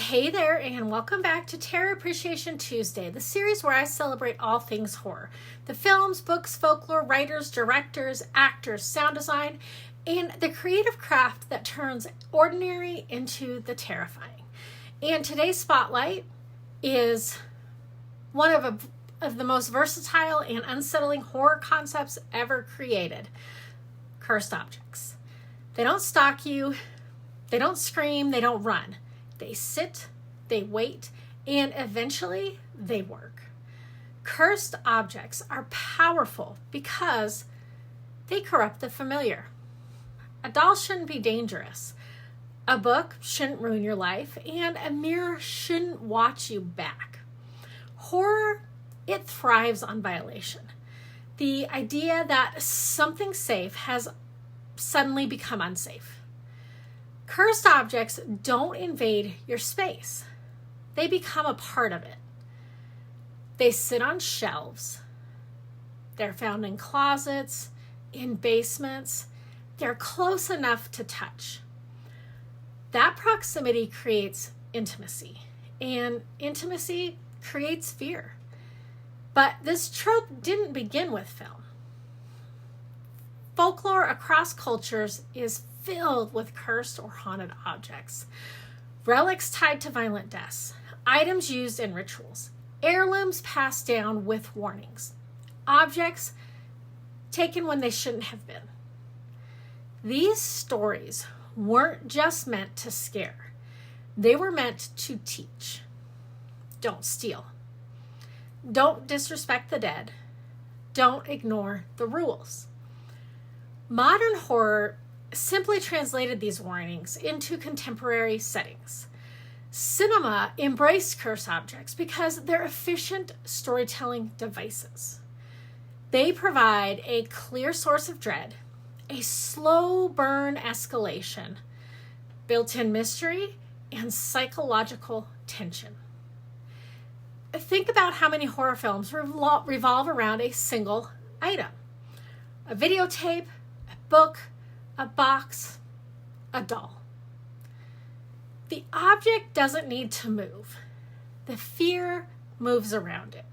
Hey there, and welcome back to Terror Appreciation Tuesday, the series where I celebrate all things horror. The films, books, folklore, writers, directors, actors, sound design, and the creative craft that turns ordinary into the terrifying. And today's spotlight is one of the most versatile and unsettling horror concepts ever created: cursed objects. They don't stalk you, they don't scream, they don't run. They sit, they wait, and eventually they work. Cursed objects are powerful because they corrupt the familiar. A doll shouldn't be dangerous. A book shouldn't ruin your life, and a mirror shouldn't watch you back. Horror, it thrives on violation. The idea that something safe has suddenly become unsafe. Cursed objects don't invade your space. They become a part of it. They sit on shelves. They're found in closets, in basements. They're close enough to touch. That proximity creates intimacy, and intimacy creates fear. But this trope didn't begin with film. Folklore across cultures is filled with cursed or haunted objects. Relics tied to violent deaths, items used in rituals, heirlooms passed down with warnings, objects taken when they shouldn't have been. These stories weren't just meant to scare. They were meant to teach. Don't steal. Don't disrespect the dead. Don't ignore the rules. Modern horror simply translated these warnings into contemporary settings. Cinema embraced cursed objects because they're efficient storytelling devices. They provide a clear source of dread, a slow burn escalation, built-in mystery, and psychological tension. Think about how many horror films revolve around a single item: a videotape, a book, a box, a doll. The object doesn't need to move. The fear moves around it.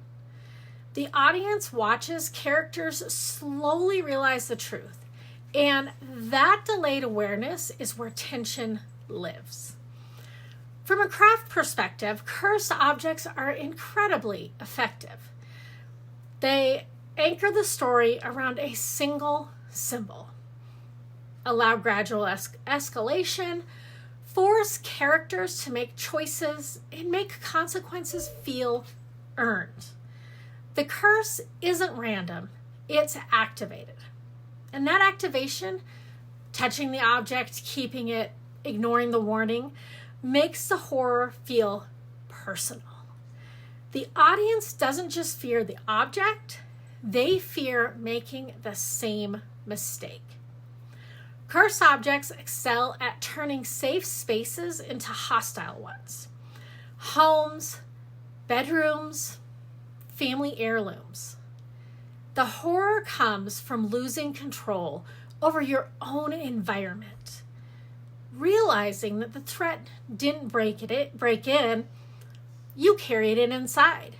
The audience watches characters slowly realize the truth, and that delayed awareness is where tension lives. From a craft perspective, cursed objects are incredibly effective. They anchor the story around a single symbol, allow gradual escalation, force characters to make choices, and make consequences feel earned. The curse isn't random, it's activated. And that activation, touching the object, keeping it, ignoring the warning, makes the horror feel personal. The audience doesn't just fear the object, they fear making the same mistake. Cursed objects excel at turning safe spaces into hostile ones. Homes, bedrooms, family heirlooms. The horror comes from losing control over your own environment. Realizing that the threat didn't break in, you carried it inside.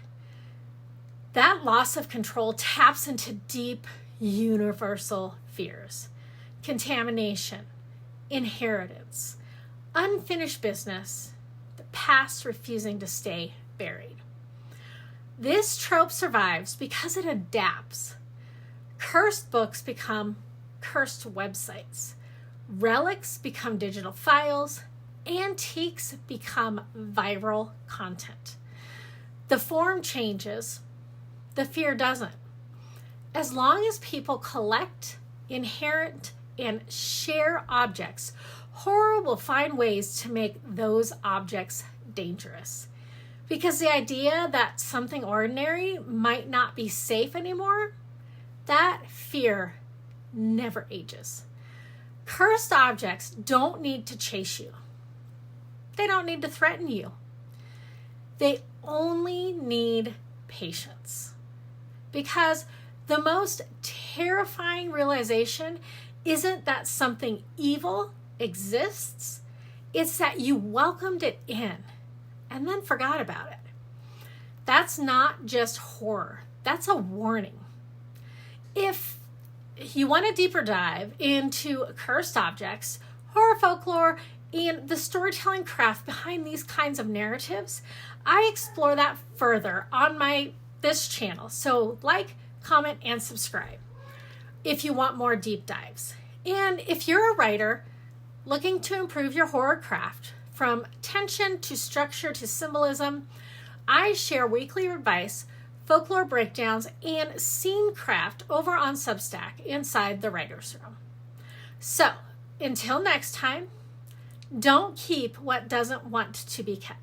That loss of control taps into deep, universal fears: contamination, inheritance, unfinished business, the past refusing to stay buried. This trope survives because it adapts. Cursed books become cursed websites. Relics become digital files. Antiques become viral content. The form changes, the fear doesn't. As long as people collect, inherit, and share objects, horror will find ways to make those objects dangerous. Because the idea that something ordinary might not be safe anymore, that fear never ages. Cursed objects don't need to chase you. They don't need to threaten you. They only need patience. Because the most terrifying realization isn't that something evil exists, it's that you welcomed it in. and then forgot about it. That's not just horror. That's a warning. If you want a deeper dive into cursed objects, horror folklore, and the storytelling craft behind these kinds of narratives, I explore that further on this channel. So like, comment, and subscribe if you want more deep dives. And if you're a writer looking to improve your horror craft, from tension to structure to symbolism, I share weekly advice, folklore breakdowns, and scene craft over on Substack inside the Writer's Room. So, until next time, don't keep what doesn't want to be kept.